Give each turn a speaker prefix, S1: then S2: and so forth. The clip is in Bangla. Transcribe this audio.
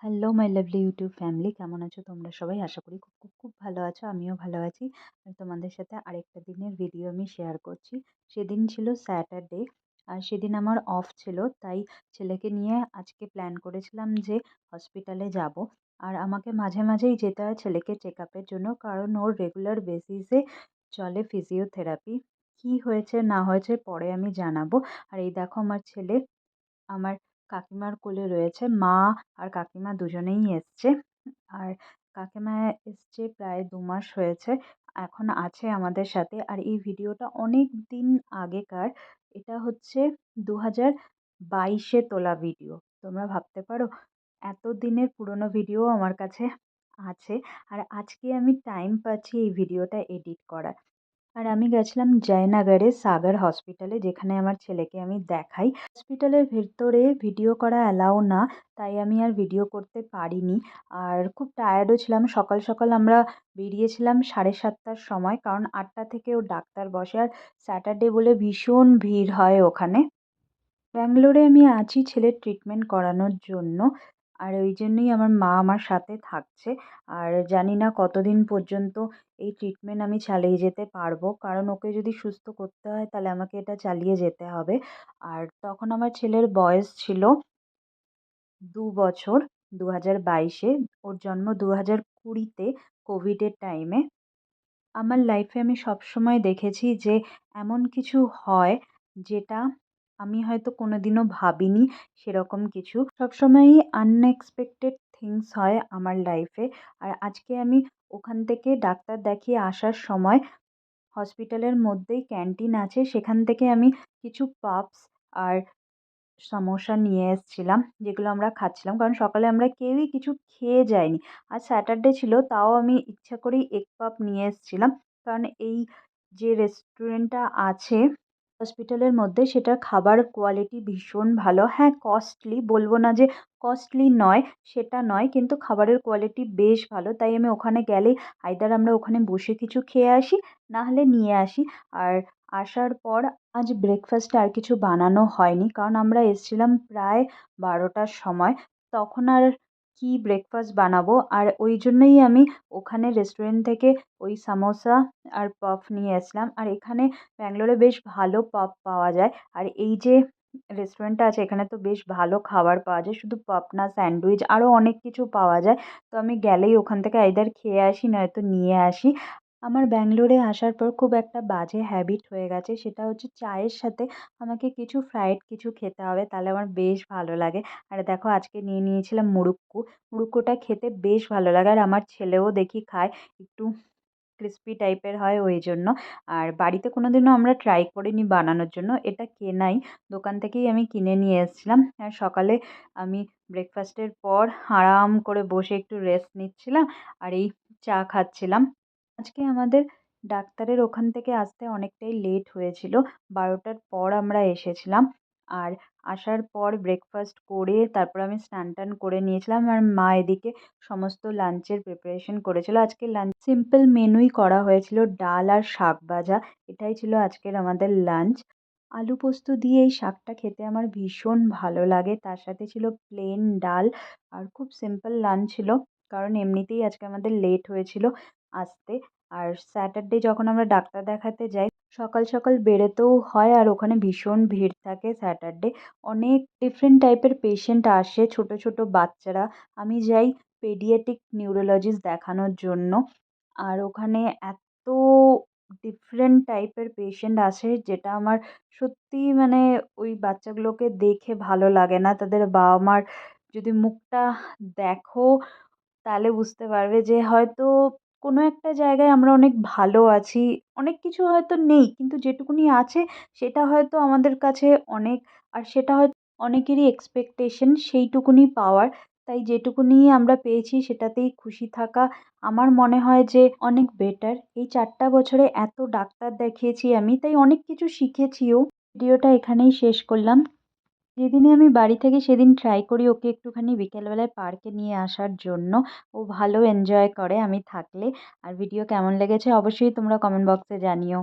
S1: Hello my lovely YouTube family, কেমন আছো তোমরা সবাই? আশা করি খুব খুব খুব ভালো আছো। আমিও ভালো আছি। আর তোমাদের সাথে আরেকটা দিনের ভিডিও আমি শেয়ার করছি। সেদিন ছিল স্যাটারডে, আর সেদিন আমার অফ ছিল। তাই ছেলেকে নিয়ে আজকে প্ল্যান করেছিলাম যে হসপিটালে যাব। আর আমাকে মাঝে মাঝেই যেতে হয় ছেলেকে চেক আপের জন্য, কারণ ওর রেগুলার বেসিসে চলে ফিজিওথেরাপি। কি হয়েছে না হয়েছে পরে আমি জানাবো। আর এই দেখো আমার ছেলে আমার কাকিমার কোলে রয়েছে। মা আর কাকিমা দুজনেই এসছে। আর কাকিমা এসছে প্রায় ২ মাস হয়েছে। এখন আছে আমাদের সাথে। আর এই ভিডিওটা অনেক দিন আগেকার। এটা হচ্ছে ২০২২ তোলা ভিডিও। তোমরা ভাবতে পারো এত দিনের পুরনো ভিডিও আমার কাছে আছে। আর আজকে আমি টাইম পাচ্ছি এই ভিডিওটা এডিট করার। আর আমি গেছিলাম জয়নগরে সাগর হসপিটালে, যেখানে আমার ছেলেকে আমি দেখাই। হসপিটালের ভেতরে ভিডিও করা অ্যালাউ না, তাই আমি আর ভিডিও করতে পারিনি। আর খুব টায়ার্ডও ছিলাম। সকাল সকাল আমরা বেরিয়েছিলাম 7:30টার সময়, কারণ 8টা থেকে ও ডাক্তার বসে। আর স্যাটারডে বলে ভীষণ ভিড় হয় ওখানে। ব্যাঙ্গালোরে আমি আছি ছেলের ট্রিটমেন্ট করানোর জন্য। আর ওই জন্যই আমার মা আমার সাথে থাকছে। আর জানি না কতদিন পর্যন্ত এই ট্রিটমেন্ট আমি চালিয়ে যেতে পারবো, কারণ ওকে যদি সুস্থ করতে হয় তাহলে আমাকে এটা চালিয়ে যেতে হবে। আর তখন আমার ছেলের বয়স ছিল ২ বছর, ২০২২-এ। ওর জন্ম ২০২০-তে, কোভিডের টাইমে। আমার লাইফে আমি সবসময় দেখেছি যে এমন কিছু হয় যেটা আমি হয়তো কোনোদিনও ভাবিনি, সেরকম কিছু। সবসময়ই আনএক্সপেক্টেড থিংস হয় আমার লাইফে। আর আজকে আমি ওখান থেকে ডাক্তার দেখিয়ে আসার সময় হসপিটালের মধ্যেই ক্যান্টিন আছে, সেখান থেকে আমি কিছু পাপস আর সমোসা নিয়ে এসেছিলাম, যেগুলো আমরা খাচ্ছিলাম। কারণ সকালে আমরা কেউই কিছু খেয়ে যাইনি। আজ স্যাটারডে ছিল, তাও আমি ইচ্ছা করেই এগ পাপ নিয়ে এসেছিলাম। কারণ এই যে রেস্টুরেন্টটা আছে হসপিটালের মধ্যে, সেটার খাবার কোয়ালিটি ভীষণ ভালো। হ্যাঁ, কস্টলি, বলবো না যে কস্টলি নয়, সেটা নয়, কিন্তু খাবারের কোয়ালিটি বেশ ভালো। তাই আমি ওখানে গেলেই আইদার আমরা ওখানে বসে কিছু খেয়ে আসি, না হলে নিয়ে আসি। আর আসার পর আজ ব্রেকফাস্টে আর কিছু বানানো হয়নি, কারণ আমরা এসেছিলাম প্রায় 12টার সময়। তখন আর কি ব্রেকফাস্ট বানাবো? আর ওই জন্যই আমি ওখানে রেস্টুরেন্ট থেকে ওই সামোসা আর পাফ নিয়ে আসলাম। আর এখানে ব্যাঙ্গালোরে বেশ ভালো পাফ পাওয়া যায়। আর এই যে রেস্টুরেন্টটা আছে, এখানে তো বেশ ভালো খাবার পাওয়া যায়। শুধু পাফ না, স্যান্ডউইচ আরও অনেক কিছু পাওয়া যায়। তো আমি গেলেই ওখান থেকে আইদার খেয়ে আসি, নয়তো নিয়ে আসি। আমার ব্যাঙ্গালোরে আসার পর খুব একটা বাজে হ্যাবিট হয়ে গেছে, সেটা হচ্ছে চায়ের সাথে আমাকে কিছু ফ্রাইড কিছু খেতে হবে, তাহলে আমার বেশ ভালো লাগে। আর দেখো আজকে নিয়ে নিয়েছিলাম মুড়ুক্কু। মুড়ুক্কুটা খেতে বেশ ভালো লাগে, আর আমার ছেলেও দেখি খায়। একটু ক্রিস্পি টাইপের হয় ওই জন্য। আর বাড়িতে কোনোদিনও আমরা ট্রাই করিনি বানানোর জন্য, এটা কেনাই, দোকান থেকেই আমি কিনে নিয়ে এসেছিলাম। আর সকালে আমি ব্রেকফাস্টের পর আরাম করে বসে একটু রেস্ট নিচ্ছিলাম আর এই চা খাচ্ছিলাম। আজকে আমাদের ডাক্তারের ওখান থেকে আসতে অনেকটাই লেট হয়েছিল। 12টার পর আমরা এসেছিলাম। আর আসার পর ব্রেকফাস্ট করে তারপর আমি স্নান টান করে নিয়েছিলাম। আর মা এদিকে সমস্ত লাঞ্চের প্রিপারেশন করেছিল। আজকে লাঞ্চ সিম্পল মেনুই করা হয়েছিল, ডাল আর শাক ভাজা। এটাই ছিল আজকের আমাদের লাঞ্চ। আলু পোস্ত দিয়ে এই শাকটা খেতে আমার ভীষণ ভালো লাগে। তার সাথে ছিল প্লেন ডাল। আর খুব সিম্পল লাঞ্চ ছিল, কারণ এমনিতেই আজকে আমাদের লেট হয়েছিল আসতে। আর স্যাটারডে যখন আমরা ডাক্তার দেখাতে যাই, সকাল সকাল বেরোতেও হয়। আর ওখানে ভীষণ ভিড় থাকে স্যাটারডে। অনেক ডিফারেন্ট টাইপের পেশেন্ট আসে, ছোট ছোট বাচ্চারা। আমি যাই পেডিয়াট্রিক নিউরোলজিস্ট দেখানোর জন্য। আর ওখানে এত ডিফারেন্ট টাইপের পেশেন্ট আসে, যেটা আমার সত্যিই মানে ওই বাচ্চাগুলোকে দেখে ভালো লাগে না। তাদের বাবা মার যদি মুখটা দেখো, তাহলে বুঝতে পারবে যে হয়তো কোনো একটা জায়গায় আমরা অনেক ভালো আছি। অনেক কিছু হয়তো নেই, কিন্তু যেটুকুনি আছে সেটা হয়তো আমাদের কাছে অনেক। আর সেটা হয়তো অনেকেরই এক্সপেকটেশন সেইটুকুনি পাওয়ার। তাই যেটুকুনি আমরা পেয়েছি সেটাতেই খুশি থাকা আমার মনে হয় যে অনেক বেটার। এই 4টা বছরে এত ডাক্তার দেখিয়েছি আমি, তাই অনেক কিছু শিখেছিও। ভিডিওটা এখানেই শেষ করলাম। যেদিনে আমি বাড়ি থাকি সেদিন ট্রাই করি ওকে একটুখানি বিকেলবেলায় পার্কে নিয়ে আসার জন্য। ও ভালো এনজয় করে আমি থাকলে। আর ভিডিও কেমন লেগেছে অবশ্যই তোমরা কমেন্ট বক্সে জানিও।